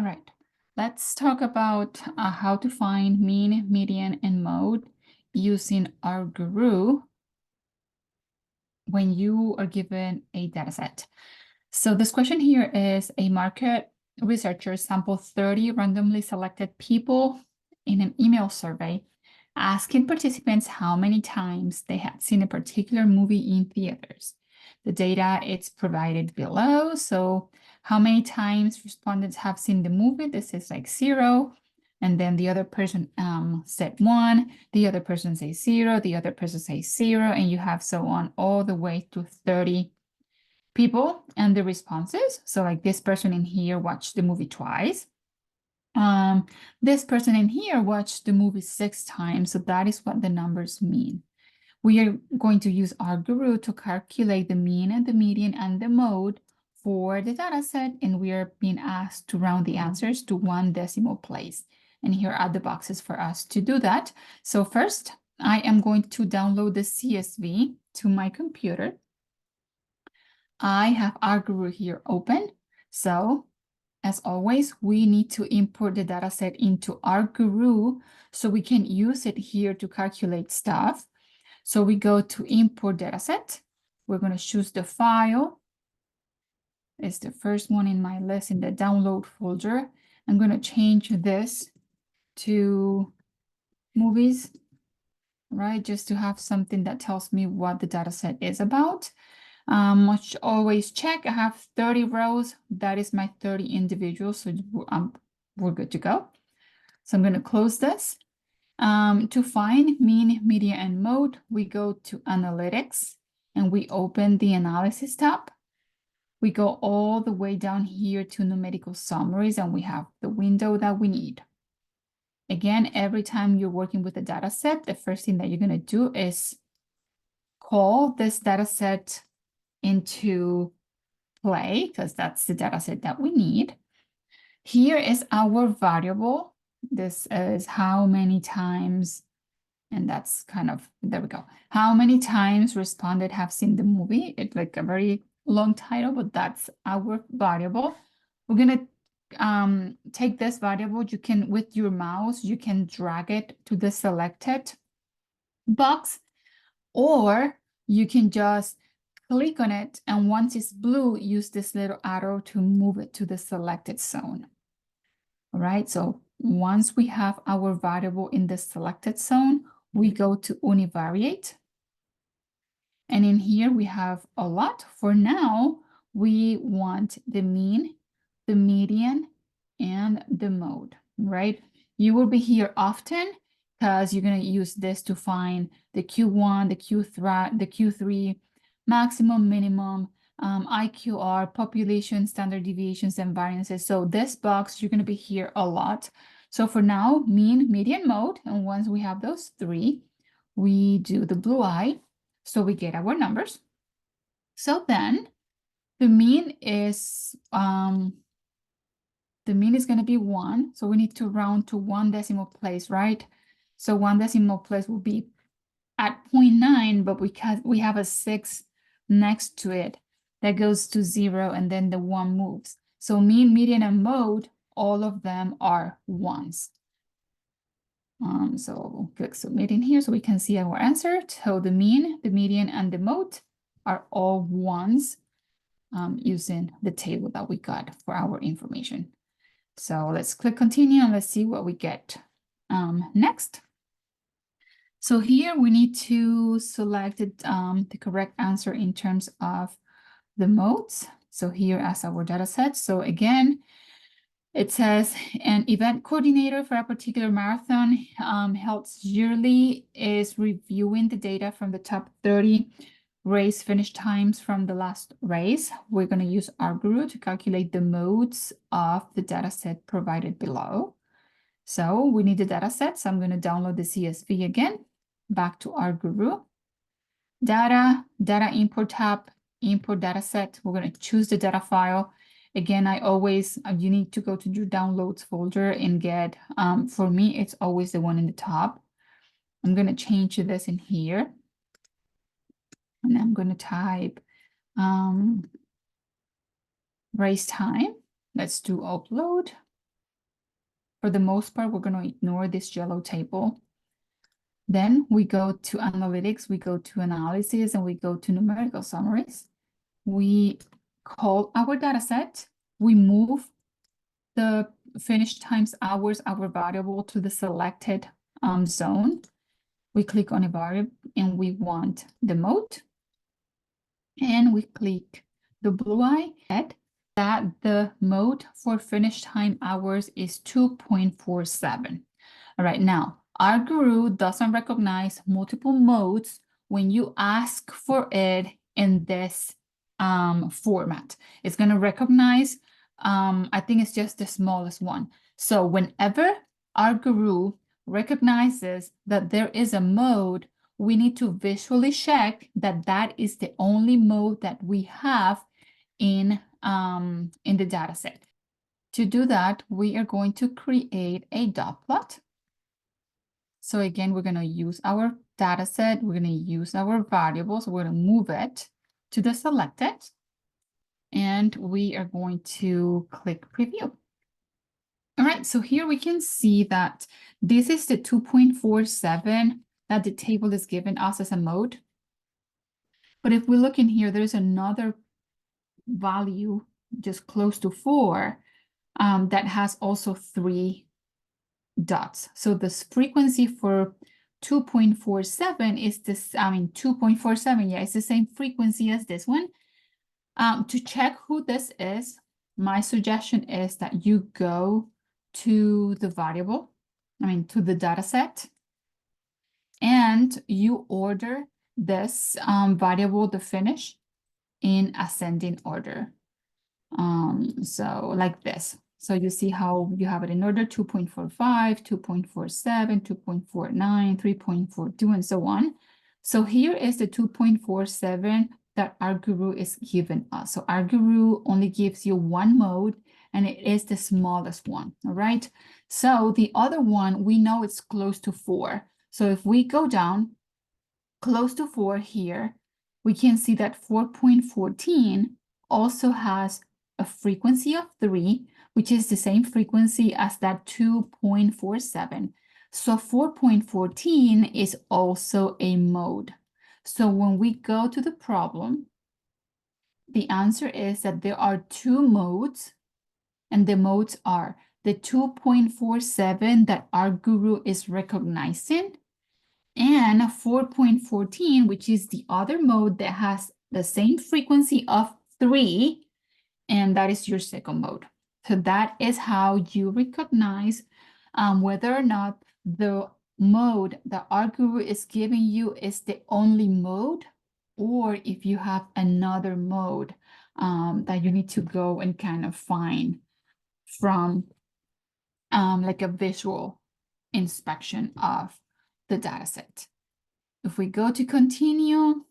All right, let's talk about how to find mean, median, and mode using RGuroo when you are given a data set. So this question here is a market researcher sampled 30 randomly selected people in an email survey, asking participants how many times they had seen a particular movie in theaters. The data is provided below. So how many times respondents have seen the movie? This is like 0. And then the other person said 1, the other person says 0, the other person says 0, and you have so on all the way to 30 people and the responses. So like this person in here watched the movie twice. This person in here watched the movie 6 times. So that is what the numbers mean. We are going to use RGuroo to calculate the mean and the median and the mode for the data set, and we are being asked to round the answers to 1 decimal place. And here are the boxes for us to do that. So first, I am going to download the CSV to my computer. I have RGuroo here open. So as always, we need to import the data set into RGuroo so we can use it here to calculate stuff. So we go to import dataset. We're going to choose the file. It's the first one in my list in the download folder. I'm going to change this to movies, right? Just to have something that tells me what the dataset is about. Must always check. I have 30 rows. That is my 30 individuals. So we're good to go. So I'm going to close this. To find mean, median, and mode, we go to Analytics and we open the Analysis tab. We go all the way down here to Numerical Summaries and we have the window that we need. Again, every time you're working with a data set, the first thing that you're going to do is call this data set into play because that's the data set that we need. Here is our variable. This is how many times, and that's kind of, there we go. How many times responded have seen the movie? It's like a very long title, but that's our variable. We're going to take this variable. You can, with your mouse, you can drag it to the selected box, or you can just click on it. And once it's blue, use this little arrow to move it to the selected zone. All right, so once we have our variable in the selected zone, we go to univariate. And in here we have a lot. For now, we want the mean, the median, and the mode, right? You will be here often because you're going to use this to find the Q1, the Q3, maximum, minimum, IQR, population, standard deviations, and variances. So this box, you're going to be here a lot. So for now, mean, median, mode. And once we have those 3, we do the blue eye. So we get our numbers. So then the mean is going to be 1. So we need to round to 1 decimal place, right? So 1 decimal place will be at 0.9, but because we have a 6 next to it, that goes to 0, and then the 1 moves. So mean, median, and mode, all of them are 1s. So we'll click submit in here so we can see our answer. So the mean, the median, and the mode are all 1s using the table that we got for our information. So let's click continue and let's see what we get next. So here we need to select the correct answer in terms of the modes. So here as our data set. So again, it says an event coordinator for a particular marathon held yearly is reviewing the data from the top 30 race finish times from the last race. We're going to use RGuroo to calculate the modes of the data set provided below. So we need the data set. So I'm going to download the CSV again, back to RGuroo. Data import tab, import data set. We're going to choose the data file. Again, you need to go to your downloads folder and get, for me, it's always the one in the top. I'm going to change this in here. And I'm going to type race time. Let's do upload. For the most part, we're going to ignore this yellow table. Then we go to analytics, we go to analysis, and we go to numerical summaries. We call our data set. We move the finish times hours, our variable, to the selected zone. We click on a variable and we want the mode. And we click the blue eye head that the mode for finish time hours is 2.47. All right, now RGuroo doesn't recognize multiple modes when you ask for it in this format. It's going to recognize, I think it's just the smallest one. So whenever RGuroo recognizes that there is a mode, we need to visually check that that is the only mode that we have in the data set. To do that, we are going to create a dot plot. So again, we're going to use our data set. We're going to use our variables. We're going to move it to the selected. And we are going to click preview. All right, so here we can see that this is the 2.47 that the table is giving us as a mode. But if we look in here, there's another value just close to 4 that has also 3 dots. So this frequency for 2.47 is this, 2.47, yeah, it's the same frequency as this one. To check who this is, my suggestion is that you go to the variable, to the data set, and you order this variable, the finish, in ascending order. So like this. So you see how you have it in order: 2.45, 2.47, 2.49, 3.42, and so on. So here is the 2.47 that RGuroo is giving us. So RGuroo only gives you one mode, and it is the smallest one. All right. So the other one, we know it's close to 4. So if we go down close to 4 here, we can see that 4.14 also has a frequency of 3, which is the same frequency as that 2.47. So 4.14 is also a mode. So when we go to the problem, the answer is that there are 2 modes, and the modes are the 2.47 that RGuroo is recognizing, and 4.14, which is the other mode that has the same frequency of 3, and that is your second mode. So that is how you recognize whether or not the mode that RGuroo is giving you is the only mode, or if you have another mode that you need to go and kind of find from like a visual inspection of the data set. If we go to continue,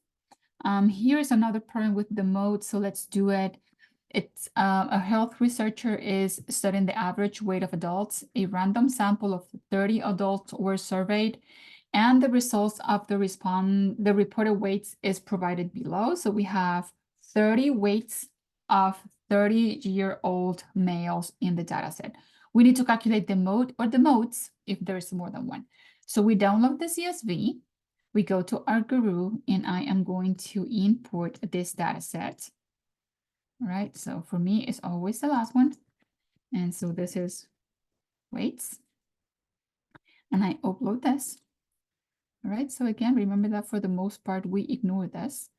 here is another problem with the mode, so let's do it. It's a health researcher is studying the average weight of adults. A random sample of 30 adults were surveyed, and the results of the reported weights is provided below. So we have 30 weights of 30-year-old males in the data set. We need to calculate the mode or the modes if there's more than one. So we download the CSV, we go to RGuroo, and I am going to import this data set. All right, so for me, it's always the last one. And so this is weights. And I upload this. All right, so again, remember that for the most part, we ignore this.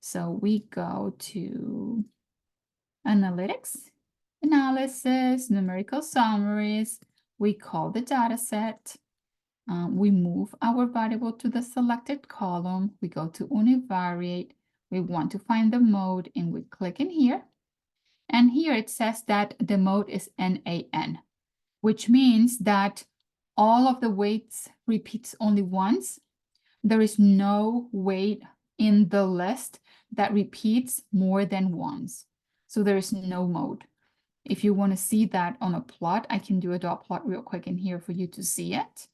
So we go to analytics, analysis, numerical summaries. We call the data set. We move our variable to the selected column. We go to univariate. We want to find the mode, and we click in here. And here it says that the mode is NaN, which means that all of the weights repeats only once. There is no weight in the list that repeats more than once. So there is no mode. If you want to see that on a plot, I can do a dot plot real quick in here for you to see it.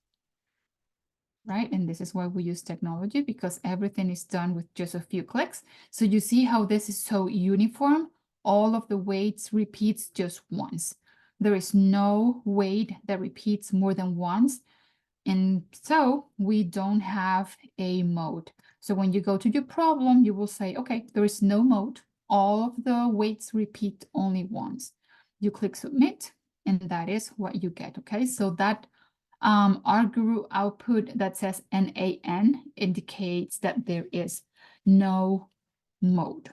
Right, and this is why we use technology, because everything is done with just a few clicks. So you see how this is so uniform. All of the weights repeats just once. there is no weight that repeats more than once. And so we don't have a mode. So when you go to your problem, you will say, okay, there is no mode. All of the weights repeat only once. You click submit, and that is what you get, okay? So that RGuroo output that says NaN indicates that there is no mode.